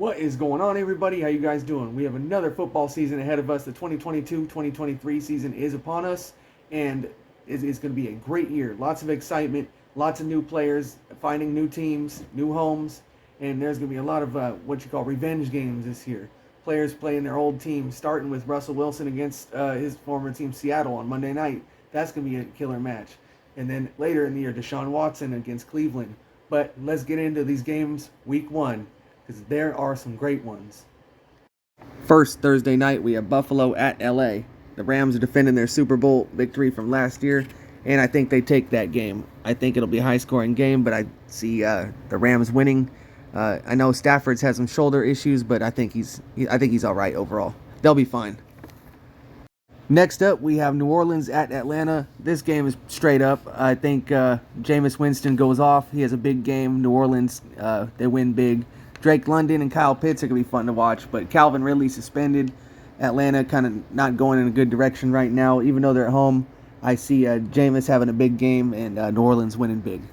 What is going on, everybody? How you guys doing? We have another football season ahead of us. The 2022-2023 season is upon us, and it's going to be a great year. Lots of excitement, lots of new players, finding new teams, new homes, and there's going to be a lot of what you call revenge games this year. Players playing their old team, starting with Russell Wilson against his former team Seattle on Monday night. That's going to be a killer match. And then later in the year, Deshaun Watson against Cleveland. But let's get into these games week one, because there are some great ones. First, Thursday night, we have Buffalo at LA. The Rams are defending their Super Bowl victory from last year, and I think they take that game. I think it'll be a high-scoring game, but I see the Rams winning. I know Stafford's had some shoulder issues, but I think he's all right overall. They'll be fine. Next up, we have New Orleans at Atlanta. This game is straight up. I think Jameis Winston goes off. He has a big game. New Orleans, they win big. Drake London and Kyle Pitts are going to be fun to watch, but Calvin Ridley suspended. Atlanta kind of not going in a good direction right now. Even though they're at home, I see Jameis having a big game and New Orleans winning big.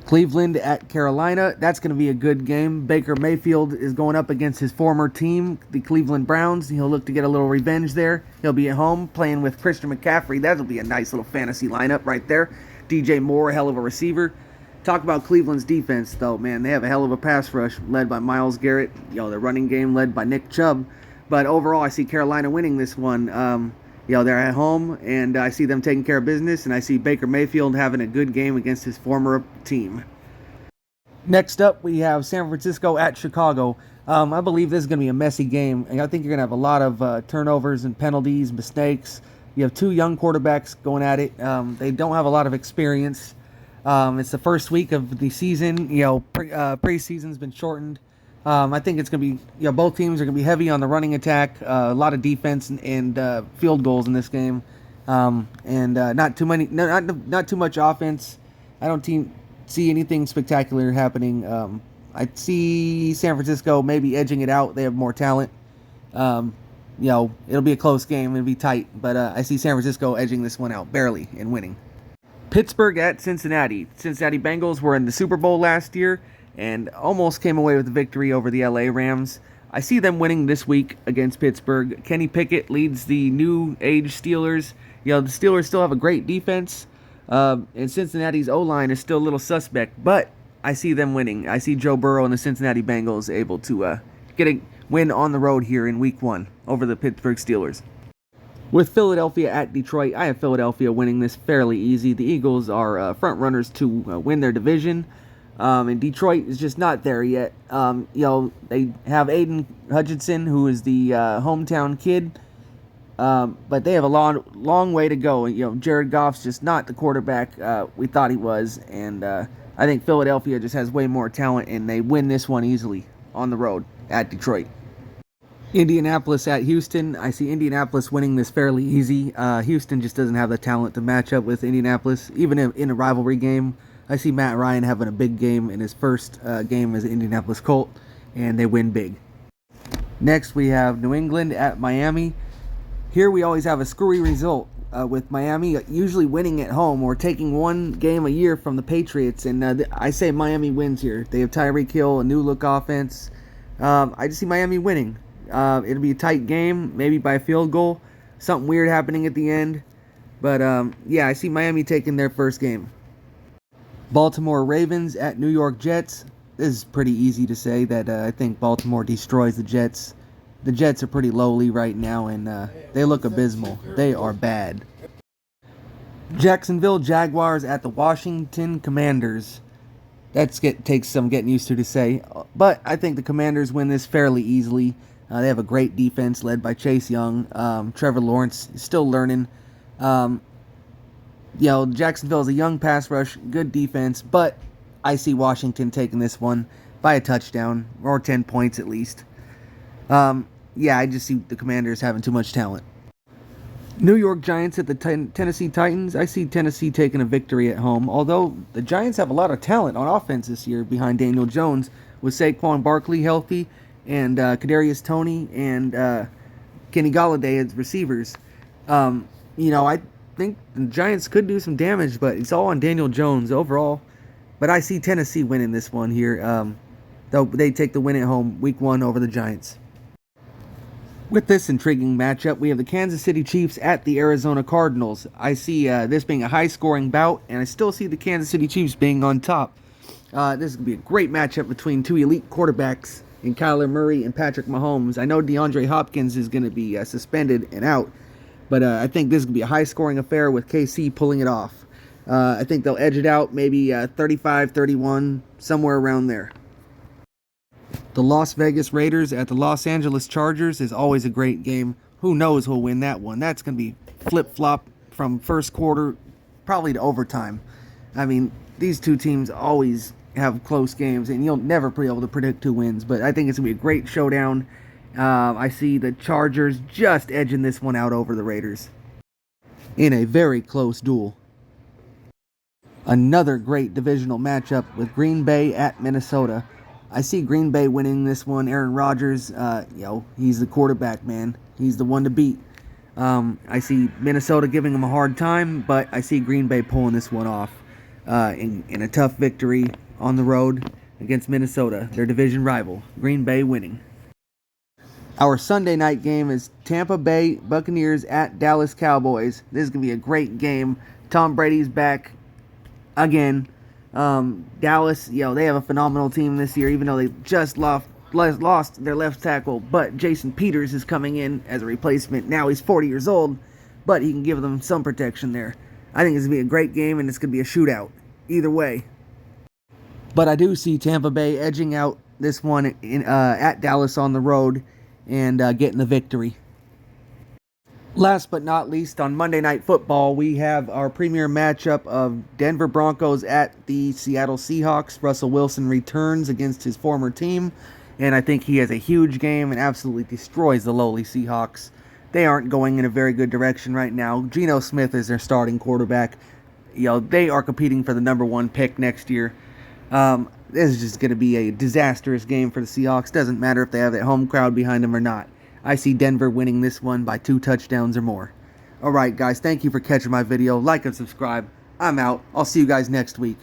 Cleveland at Carolina. That's going to be a good game. Baker Mayfield is going up against his former team, the Cleveland Browns. He'll look to get a little revenge there. He'll be at home playing with Christian McCaffrey. That'll be a nice little fantasy lineup right there. DJ Moore, hell of a receiver. Talk about Cleveland's defense, though, man. They have a hell of a pass rush led by Myles Garrett. The running game led by Nick Chubb. But overall, I see Carolina winning this one. They're at home, and I see them taking care of business, and I see Baker Mayfield having a good game against his former team. Next up, we have San Francisco at Chicago. I believe this is going to be a messy game, and I think you're going to have a lot of turnovers and penalties, mistakes. You have two young quarterbacks going at it. They don't have a lot of experience. It's the first week of the season. Preseason's been shortened. I think it's going to be, both teams are going to be heavy on the running attack, a lot of defense and field goals in this game, and not too much offense. I don't see anything spectacular happening. I see San Francisco maybe edging it out. They have more talent. It'll be a close game. It'll be tight, but I see San Francisco edging this one out barely and winning. Pittsburgh at Cincinnati. Cincinnati Bengals were in the Super Bowl last year and almost came away with the victory over the LA Rams. I see them winning this week against Pittsburgh. Kenny Pickett leads the new age Steelers. The Steelers still have a great defense, and Cincinnati's O-line is still a little suspect, but I see them winning. I see Joe Burrow and the Cincinnati Bengals able to get a win on the road here in week one over the Pittsburgh Steelers. With Philadelphia at Detroit, I have Philadelphia winning this fairly easy. The Eagles are front runners to win their division, and Detroit is just not there yet. They have Aiden Hutchinson, who is the hometown kid, but they have a long way to go. Jared Goff's just not the quarterback we thought he was, and I think Philadelphia just has way more talent, and they win this one easily on the road at Detroit. Indianapolis at Houston. I see Indianapolis winning this fairly easy. Houston just doesn't have the talent to match up with Indianapolis, even in a rivalry game. I see Matt Ryan having a big game in his first game as an Indianapolis Colt, and they win big. Next, we have New England at Miami. Here we always have a screwy result with Miami usually winning at home or taking one game a year from the Patriots, and I say Miami wins here. They have Tyreek Hill, a new-look offense. I just see Miami winning. It'll be a tight game, maybe by a field goal. Something weird happening at the end. But, I see Miami taking their first game. Baltimore Ravens at New York Jets. This is pretty easy to say that I think Baltimore destroys the Jets. The Jets are pretty lowly right now, and they look abysmal. They are bad. Jacksonville Jaguars at the Washington Commanders. Takes some getting used to say. But I think the Commanders win this fairly easily. They have a great defense led by Chase Young. Trevor Lawrence is still learning. Jacksonville is a young pass rush, good defense, but I see Washington taking this one by a touchdown or 10 points at least. I just see the Commanders having too much talent. New York Giants at the Tennessee Titans. I see Tennessee taking a victory at home, although the Giants have a lot of talent on offense this year behind Daniel Jones with Saquon Barkley healthy and Kadarius Toney and Kenny Golladay as receivers. I think the Giants could do some damage, but it's all on Daniel Jones overall. But I see Tennessee winning this one here. They take the win at home week 1 over the Giants. With this intriguing matchup, we have the Kansas City Chiefs at the Arizona Cardinals. I see this being a high-scoring bout, and I still see the Kansas City Chiefs being on top. This is going to be a great matchup between two elite quarterbacks in Kyler Murray and Patrick Mahomes. I know DeAndre Hopkins is going to be suspended and out, but I think this is going to be a high-scoring affair with KC pulling it off. I think they'll edge it out, maybe 35-31, somewhere around there. The Las Vegas Raiders at the Los Angeles Chargers is always a great game. Who knows who'll win that one? That's going to be flip-flop from first quarter probably to overtime. I mean, these two teams always have close games, and you'll never be able to predict who wins, but I think it's going to be a great showdown. I see the Chargers just edging this one out over the Raiders in a very close duel. Another great divisional matchup with Green Bay at Minnesota. I see Green Bay winning this one. Aaron Rodgers, he's the quarterback, man. He's the one to beat. I see Minnesota giving him a hard time, but I see Green Bay pulling this one off in a tough victory on the road against Minnesota, their division rival. Green Bay winning. Our Sunday night game is Tampa Bay Buccaneers at Dallas Cowboys. This is going to be a great game. Tom Brady's back again. Dallas, they have a phenomenal team this year, even though they just lost their left tackle. But Jason Peters is coming in as a replacement. Now he's 40 years old, but he can give them some protection there. I think it's going to be a great game, and it's going to be a shootout either way. But I do see Tampa Bay edging out this one at Dallas on the road and getting the victory. Last but not least, on Monday Night Football, we have our premier matchup of Denver Broncos at the Seattle Seahawks. Russell Wilson returns against his former team, and I think he has a huge game and absolutely destroys the lowly Seahawks. They aren't going in a very good direction right now. Geno Smith is their starting quarterback. They are competing for the number 1 pick next year. This is just going to be a disastrous game for the Seahawks. Doesn't matter if they have that home crowd behind them or not. I see Denver winning this one by 2 touchdowns or more. Alright guys, thank you for catching my video. Like and subscribe. I'm out. I'll see you guys next week.